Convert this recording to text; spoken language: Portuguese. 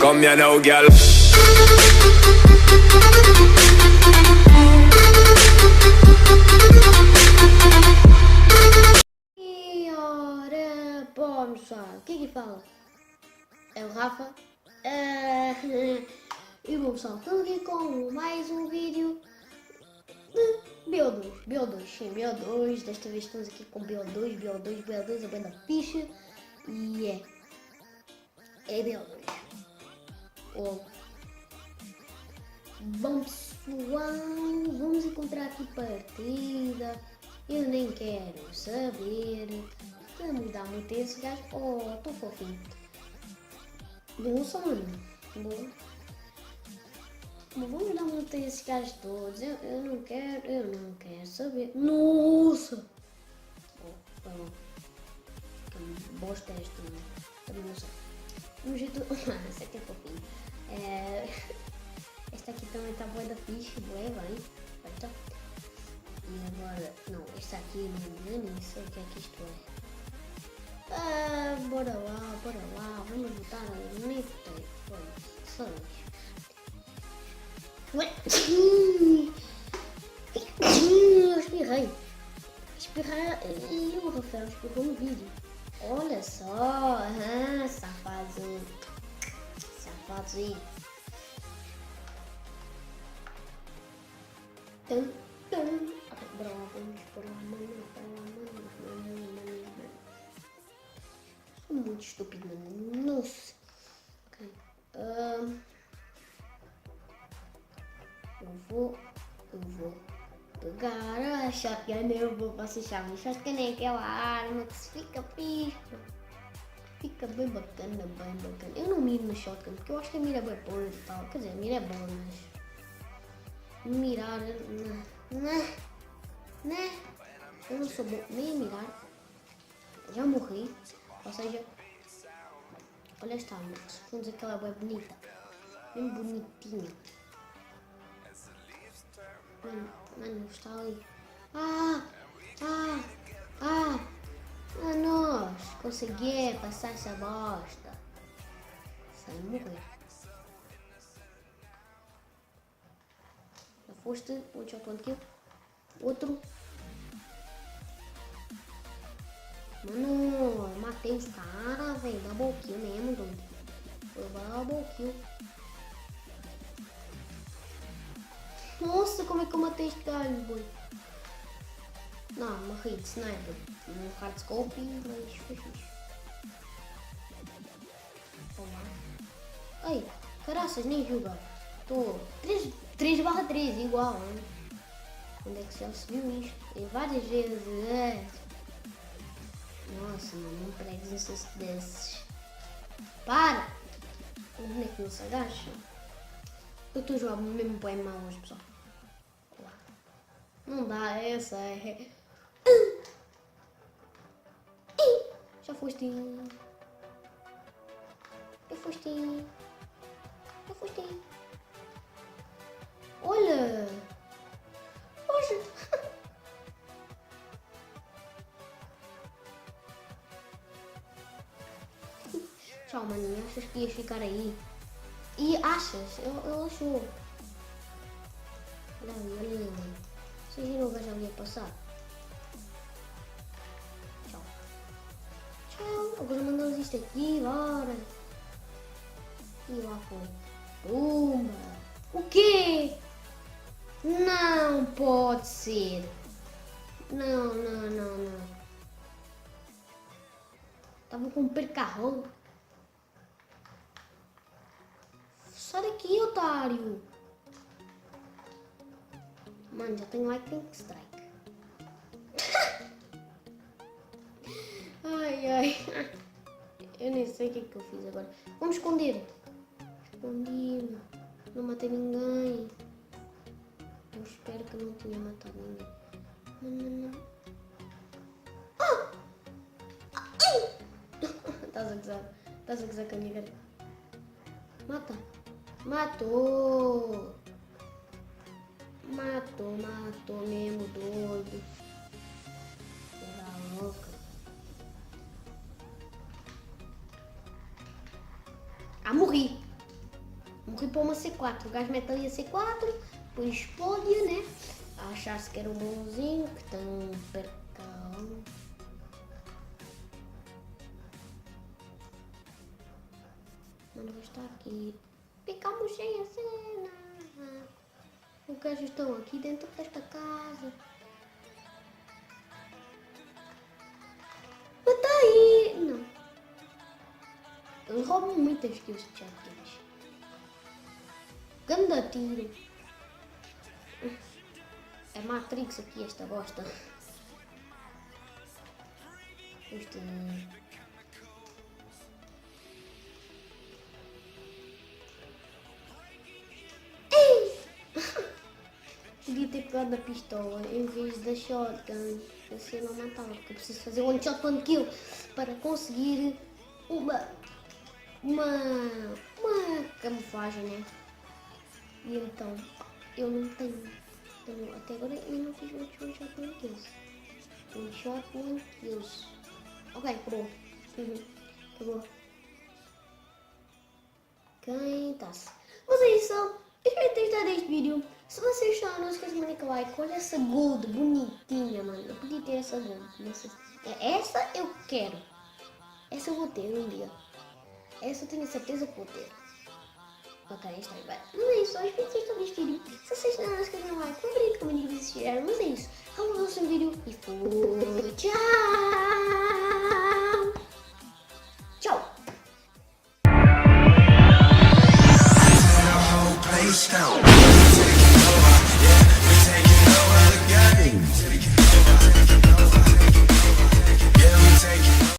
come here now, girl. E ora, bom pessoal, o que é que fala? É o Rafa. E bom pessoal, estamos aqui com mais um vídeo de BO2, sim, BO2, desta vez estamos aqui com BO2, a banda ficha, e é BO2. Oh. Bom pessoal, vamos encontrar aqui partida, eu nem quero saber, vamos dar muito a esse gajo, oh, tão fofinho. Bom, só mano, bom. Vamos dar muito a esses gajos todos, eu não quero saber. Nossa! Oh, tá bom. Que bosta é esta, não? Também não sei. Um jeito... Mano, esse aqui é fofinho. Esta aqui também tá boa da ficha, boa, vai. Tá. E agora... Não, esta aqui eu nem sei o que é que isto é. Bora lá, vamos botar no Nifty. Só isso. Espirrei. E o Rafael espirrou no vídeo. Olha só, safadozinho. Bora lá, vamos por lá, mano. Sou muito estúpido, mano. Nossa. Ok. Eu vou pegar a shotgun, eu vou passar a shotgun é aquela arma que se fica fixe. Fica bem bacana. Eu não miro no shotgun porque eu acho que a mira é bem boa e tal. Quer dizer, a mira é boa, mas mirar, né? Eu não sou bom nem a mirar. Já morri, ou seja, olha esta arma, vamos dizer que ela é bem bonita, bem bonitinha. Mano, está ali. Nós consegui passar essa bosta. Sem morrer. Já foste, um shotgun kill. Outro. Mano, matei os caras, velho. Double kill mesmo, doido. Foi double kill. Nossa, como é que eu matei este gajo, boi? Não, morri de sniper. Um hardscope, mas foi fixe. Olá. Ai, caraças, nem jogar. Tô 3/3, igual, né? Onde é que já se viu isto? Em várias vezes. Nossa, mano, não pregues desses. Para! Onde é que não se agacha? Eu estou jogando mesmo bem mal hoje, pessoal. Não dá, essa é... Já foste. Olha! Hoje! Tchau, maninho. Achas que ias ficar aí? E achas? Ele achou. Olha ali. Vocês viram o gajo ali a passar? Tchau. Agora mandamos isto aqui, bora. E lá foi. Pumba. O quê? Não pode ser. Não. Tava com um percarrão. Sai daqui, otário. Mano, já tenho Lightning Strike. Ai. Eu nem sei o que é que eu fiz agora. Vamos esconder. Escondi-me. Não matei ninguém. Eu espero que eu não tenha matado ninguém. Não. Estás a gozar com a minha cara. Mata. Matou mesmo, doido. Era louca. Morri. clipou uma C4. O gajo mete ali a C4, depois explode, né? A achar-se que era um bonzinho, que tem um percal. Mano, vai estar aqui. Ficamos sem a cena. Os gajos estão aqui dentro desta casa. Mas tá aí! Não. Eles roubam muitas kills de shotguns. Ganda tiro. É Matrix aqui esta bosta. Este... Podia ter pegado a pistola em vez da shotgun. Assim eu não matava, porque eu preciso fazer one shot one kill para conseguir uma camuflagem, né? E então, eu não tenho. Até agora eu não fiz one shot one kills. One shot one kills. Ok, acabou. Acabou. Quem tá-se? Mas é isso. Espero que tenham gostado deste vídeo. Se vocês gostaram, não se esqueçam de manicar like. Olha essa gold bonitinha, mano. Eu podia ter essa gold. Essa eu quero. Essa eu vou ter um dia. Essa eu tenho certeza que vou ter. Ok, está bem. Mas é isso. Espero que tenham gostado deste vídeo. Se vocês gostaram, não se esqueçam de like. Favorito, como eu disse, mas é isso. Vamos ao próximo vídeo e fui. Tchau!